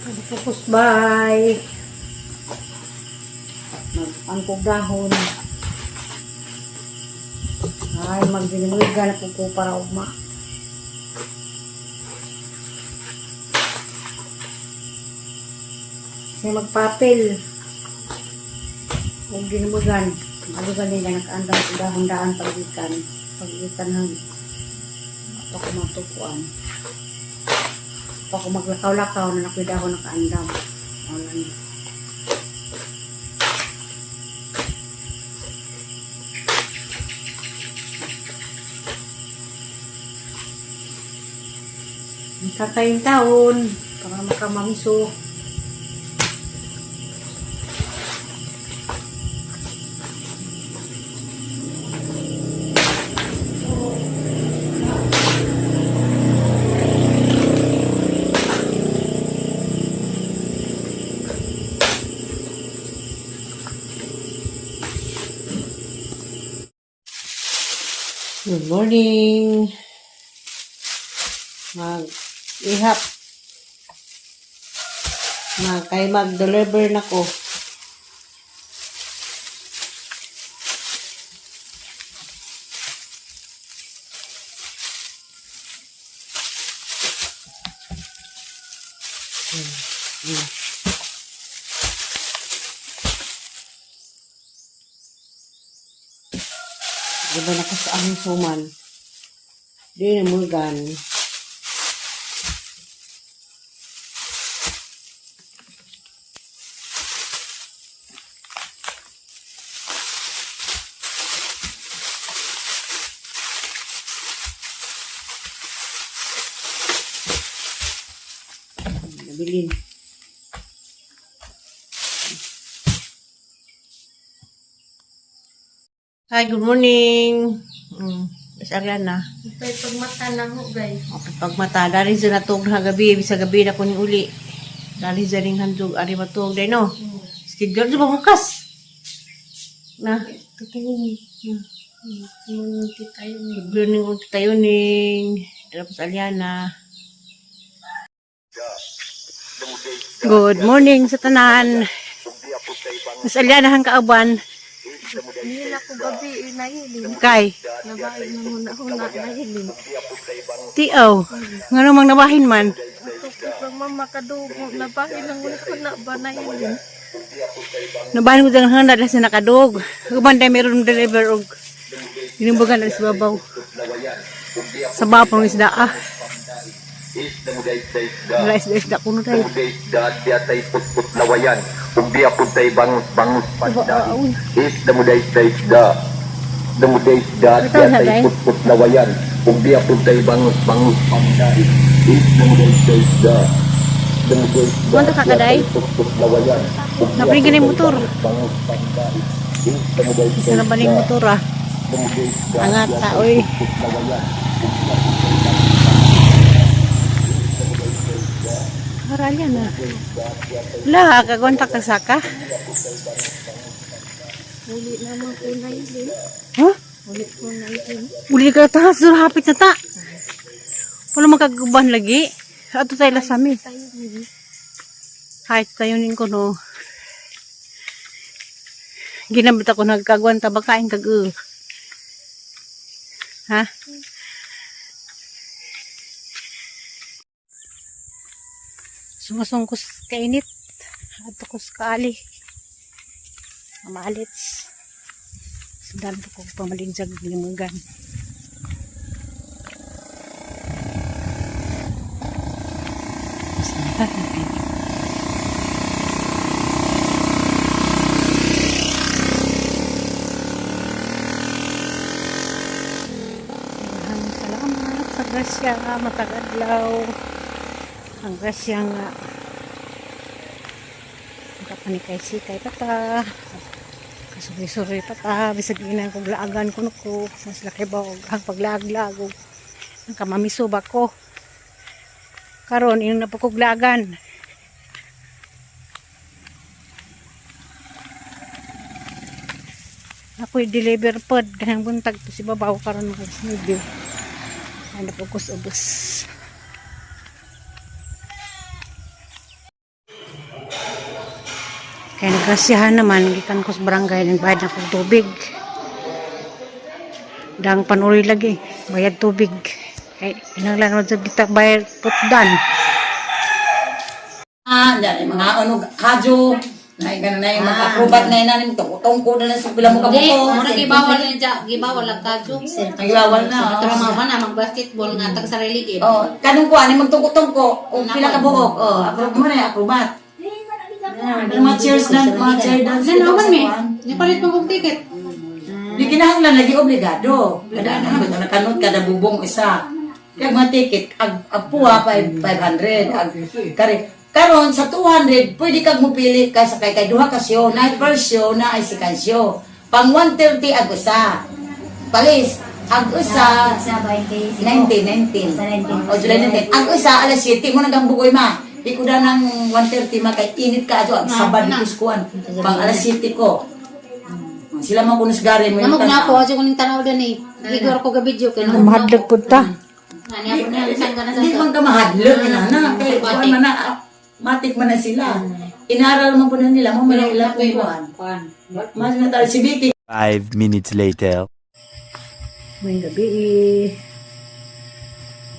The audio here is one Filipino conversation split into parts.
Kusbay. Mag-angkog dahon. Ay, mag-dinimulga na po para ugma. Kasi magpapil. Huwag dinimulgan. Malugan nila nakaandang dahon-daan pagitan. Pagitan ng ito ko matukuan. Ito ko maglakaw-lakaw na nakuidahon nakaandang. Wala niya. Kakayong taon para makamamiso. Good morning. Mag-ihap. Kay mag-deliver na ko. Diba nakasaan suman? Di na mulgan. Nabilin. Hi, good morning. Arian na. Ito'y pagmata lang ho, guys. Pagmata, dali sa natog na gabi, bisa gabi na ko ni uli. Dali sa ring handog, ari matog, dahil no? Schedule sa bukas. Na, tatayin. Good morning, tatayoning. Tapos Aliana. Good morning sa tanan. Mas Aliana hang kaaban. Hindi na ko gabi nahilin. Kay? Nabahin na muna nahilin. Tiaw. Nga namang nabahin man. Ito ko pag mamadugo, nabahin lang muna ba nahilin. Nabahin ko dyan hanggang natin sa nakadog. Kumanday meron deliver og inimbagan na sa babaw. Sa babaw ng isda ah. Wala isda kuno tayo. Lawayan ug dia pud tay bangus panday is damuday tay isda dia tay put lawayan ug dia pud tay bangus panday is damuday tay isda Kuwanto ka kaday? lawayan Napring ganay motor. bangus panday is damuday Isa na baling motor ah. Angat ta oy. Haralya na. Wala, kagontak ka saka. Uli naman ko nahilin. Huh? Uli ko nahilin. Uli ka ta, sur hapit na ta. Wala magkagaban lagi. Ato tayo lasami. Kahit tayo nin ko no. Ginamit ako nagkagwan ta bakain kag ha? Sumasungkos kainit at tukos kaali malits sundan ko pamalinsag limugan salamat sa grasya matagadlaw ang grasya nga kapanikay-sikay pa ta kasuri-suri pa ta bisag inang kong laagan ko nuko mas laki ba ang paglaag-lag ang kamamiso ba ko karon inong na pagkuglagan ako'y deliver pod kanang buntag to si babaw karon mag-video ano po kus ubos Kaya nagrasyahan naman, gikan ko sa barangay, nagbayad na kong tubig. Dang panuri lagi, bayad tubig. Kaya inanglan mo sa kita bayad putdan. Dyan, mga ano, kadyo, na yung mag-aprobat na yun, tungko na lang sa pila mo Hindi, kabuto. mura gibawal na dyan. Gibawal lang kadyo. Ang gibawal na. Pero mga na, mag-basketball nga tag sa religion. Oh, kanong ko, ano magtungko-tungko, kung pila ka buhok, oh, approve mo na yung aprobat. Pero mga cheers na, mga cheer dance. Ano naman mi? Nipalit mo kong ticket. Di kinahanglan lagi obligado. Kada ano, ito nakanot kada bubong isa. Kaya mga ticket, agpuha 500, kare. Karon sa 200, pwede kag mupili ka sa kay duha ka show, na first show na ay second show. Pang 130 ag usa. Palis, ag usa 19. O July 19. Ag usa alas 7 mo nagang bugoy ma. Iko daw ng 130 ma kay init ka ato ag sabad dito skuan. Pang alas 7 ko. Sila man kuno gari mo Namog na ako, adyo ko ning tanaw din eh. Igor ko ga video kay no. Mahadlag po ta. Nani ako na isang gana sa. Hindi man ka mahadlok na kay kuan man na matik man na sila. Inaral man po na nila mo manila kuan. Mas na tal si Vicky. 5 minutes later. May gabi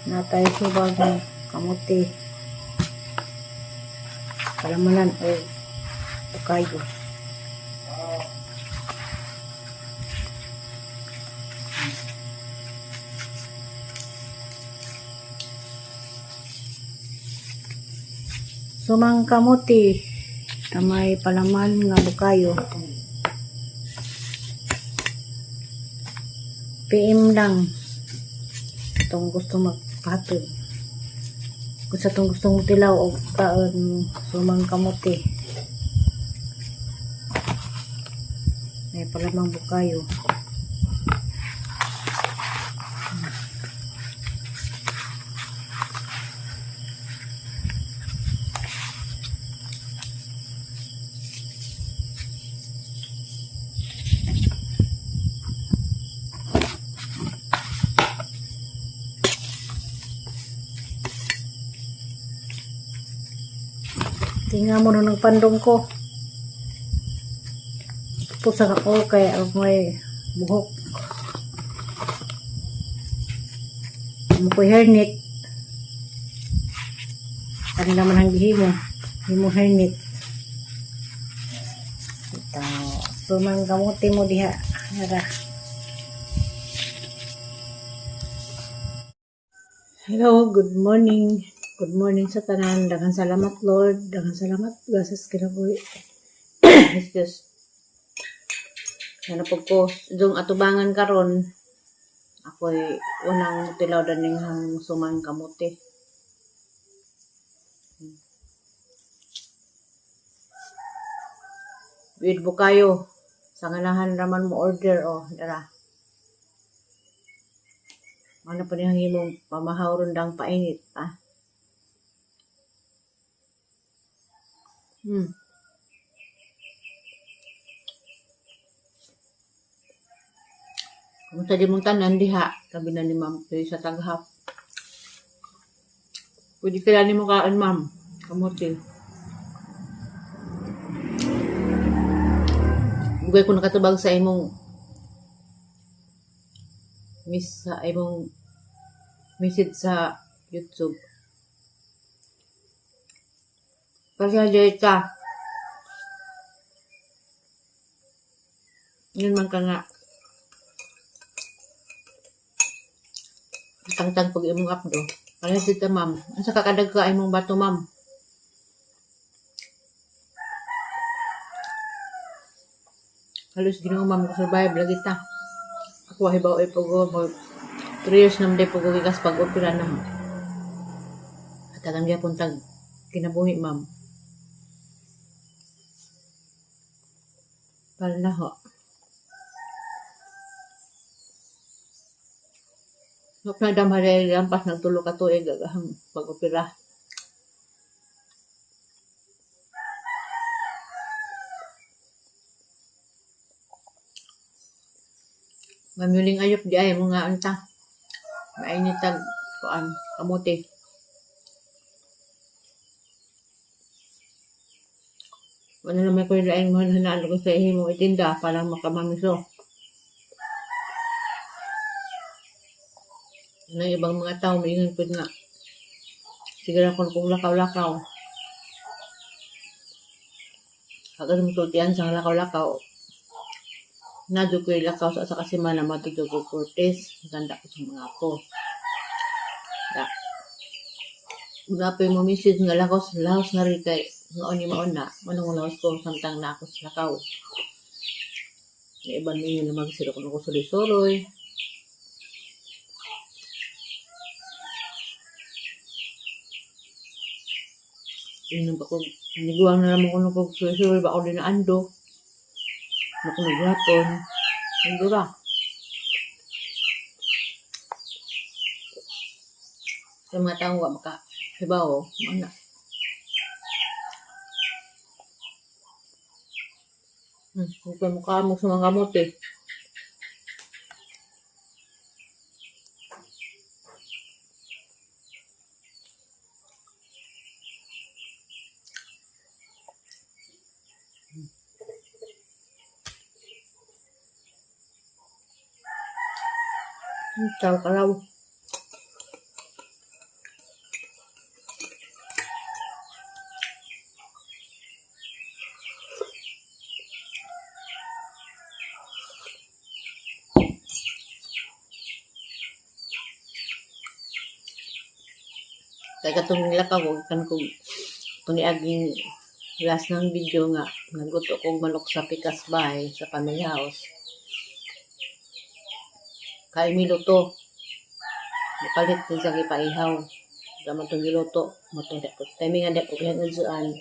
natay subag ng kamuti. Kalamanan o kayo. Sumang kamuti na may palaman nga bukayo. PM lang itong gusto magpatod. Kung sa itong gusto mong tilaw o kaon sumang kamuti. May palamang bukayo. Tingnan mo nung nagpandong ko. Pusa ako kaya may buhok. Mo ko hairnet. Ano naman ang gihimo? Himo hairnet. Ito. Sumang kamuti mo diha. Nara. Hello, good morning. Good morning sa tanan. Daghang salamat Lord. Daghang salamat gasas kinabuhi. It's just hanapog ko dung atubangan karon. Ako'y unang tilaw daning hang sumang kamuti. Bid bukayo. Sa nganahan raman mo order dara. Ano pa niyang himong pamahaw rundang painit Kung sa di mong tanan diha, sabi na ni ma'am, sa taghap. Pwede kailan mo kaan ma'am, kamuti. Bugay ko nakatubag sa imong message sa YouTube. Kasi ka. Yun man ka nga. Tangtang pag imong updo. Kaya dito ma'am. Ang sa kakadag ka imong bato ma'am. Halos ginawa ma'am ko survive lagi ta. Ako hibaw ay pag 3 years naman day pag-uwikas pag-opera na. At alam niya puntag kinabuhi ma'am. Pala ho. Nung nadamari lampas ng tulo ka tuig agahang pag-opera. Mamuling ayop di ay mga anta. Mainitag kuan kamuti. Ano naman ko yung laing mo hanalo ko sa ihimo itinda para makamamiso. Ano yung ibang mga tao, maingan po nga. Siguro kung lakaw-lakaw. Agad mo sultian sa lakaw-lakaw. Nadyo ko yung lakaw sa kasimana matutog ko Cortez. Maganda ko sa mga ako. Una pa yung mamisid nga lakaw sa lahos na rin kay ngaon yung mauna. Manong lahos ko samtang na ako sa lakaw. Yung ibang ninyo na magsira ko ko suloy-suloy. Yun pa ko, niguang na naman ko nung suloy-suloy ba ako din na ando. Naku naglaton. Nandura. Sa mga taong nga maka hibaw, mana. Huwag pa mukha mo sa mga kamot eh. Tao kalaw. Kaya katong lakaw kan ko aging last ng video nga nagluto kog manok sa pikas bahay sa family house. Kaya miluto. Napalit din sa ipaihaw. Daman itong giluto. Matong timing nga ko kaya nagsuan.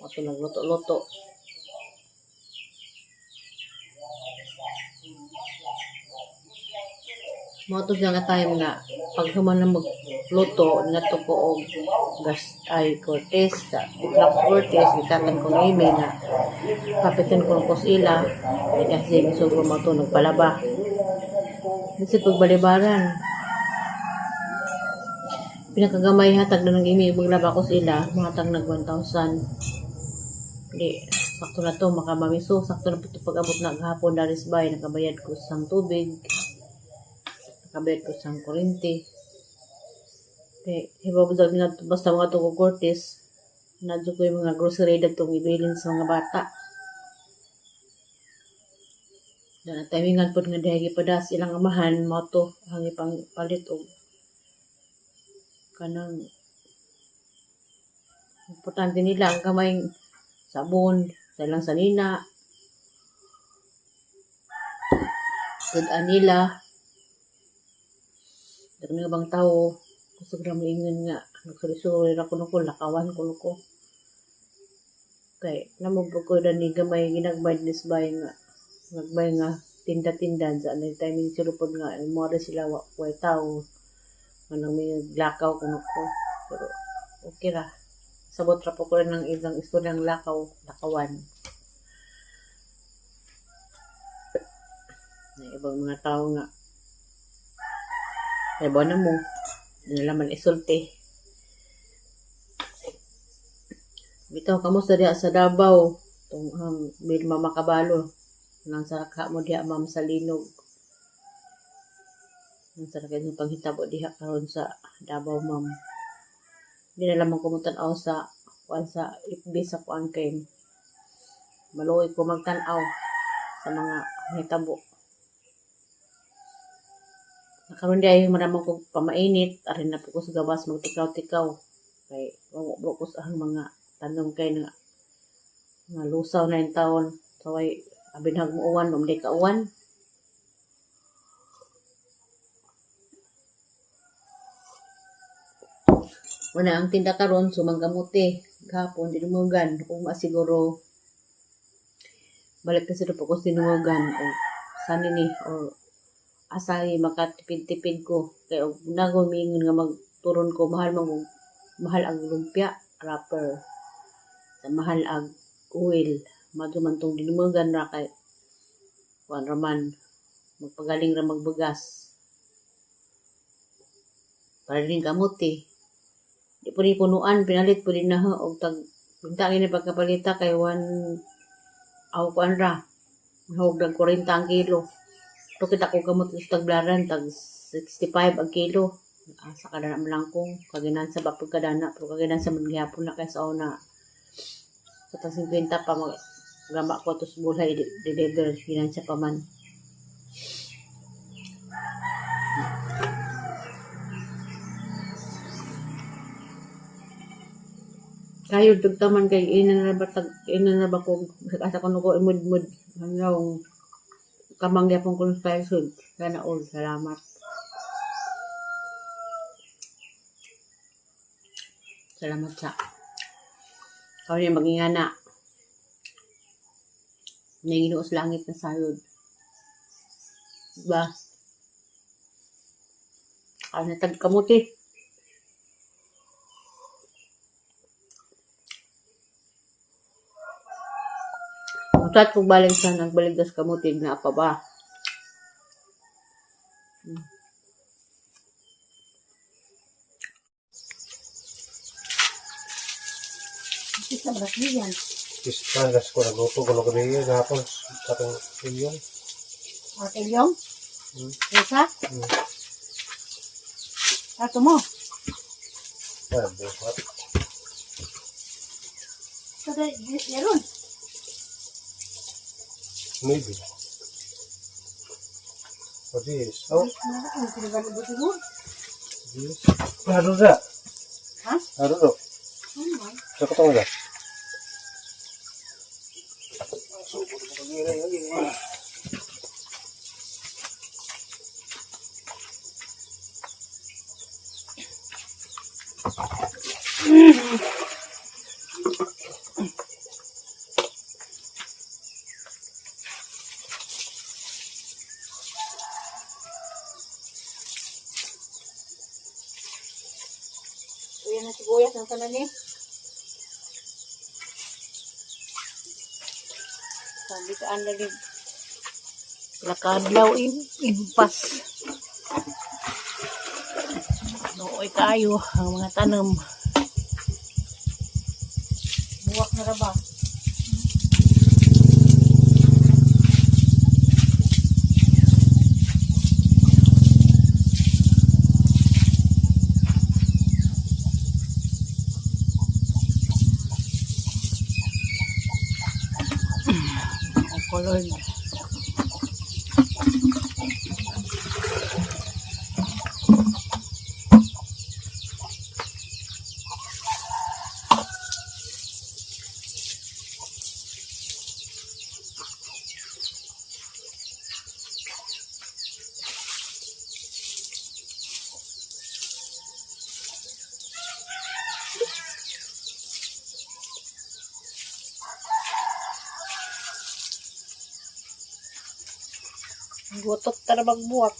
Matong nagluto-luto. Matong siya nga time nga pag human na magluto nga to ko og gas ay Cortez sa itlak Cortez ikatan ko na ime na kapitin ko ng kusila kasi misugro mo to nagpalaba. Kasi pagbalibaran, pinakagamay hatag na ng imi, maglaba ko sila, matag nag 1,000. Hindi, sakto na to, makamamiso, sakto na ito pag-abot na hapon, daris bay, nakabayad ko sang tubig, nakabayad ko sang kurinti. Okay, hibabadag na basta mga to ko Cortez, nadyo ko yung mga grocery na itong ibilin sa mga bata. Na timingan po nga dahil ipadas ilang amahan mo to ang ipang palit o kanang importante nila ang kamay sabon sa ilang sanina tudaan nila dahil nga bang tao gusto ko na maingan nga nagsurisuri na kuno ko lakawan kuno ko kay namubog ko na ni gamay ginagbay nisbay nga nagbay nga tinda-tindan sa anong timing silupod nga mora sila way tao manang may lakaw kuno ko pero okay ra sabot ra po ko rin ng isang istoryang lakawan na ibang mga tao nga ay buwan na mo nalaman isulti bitaw kamusta diya sa Davao itong Bilma Makabalo nang saraka mo diha ma'am sa linog. Nang saraka yung panghitabo diha karon sa Davao ma'am. Hindi na lamang kumutan-aw sa FB sa kuan kay maluoy ko magtan-aw sa mga hitabo. Nakaroon diha yung maramang kong pamainit arin na po ko sa gabas magtikaw-tikaw kay wala ko sa mga tanong kay nga lusaw na yung taon saway abinhag mo uwan, umday ka uwan. Wala ang tinda karon sumanggamuti. Gapon, dinumugan. Kung masiguro, balik kasi po ko sinungugan. O sani ni, o asali makatipid-tipid ko. Kaya nagumingon nga magturon ko, mahal ang lumpia, wrapper. Sa mahal ang oil. Madumantong dinumugan ra kay kuan raman magpagaling ra magbugas para din kamuti di po ni punuan pinalit po din na og tag Pinta ni pagkapalita kay 1 aw kuan ra. Mahog dag 40 ang kilo. To kita ko gamot sa taglaran tag 65 ang kilo. Asa ka na lang kung kaginan sa bapag kadana pero kaginan sa mangyapon na kay sa una. Sa tag 50 pa mag gama ko tos bulay deliver ginan sa paman. Kayo dugtaman kay ina na ba ko asa ko nugo imud-mud hanggang kamangya pong kun style sud sana all salamat. Salamat sa kau niya magingana nanginuos langit na sayod diba kau na tagkamuti. Utat kong balik sa nagbaligdas kamutig na apa ba? Kita berat yan. Ispagas ko naguto ko lang kami yun hapon sa itong milyon. Okay, yung? Isa? Ato mo? Buhat. Sada, yaron. Maybe. What is? Oh, this. Ano na? Ha? Ano na? Sa katong na? Uyan na sibuyas ng kanan eh. Sabi ka anda din. Lakadlaw impas. Nooy kayo ang mga tanom. Buwak na ra ba? Oh Lord. Gutot tara magbuwak.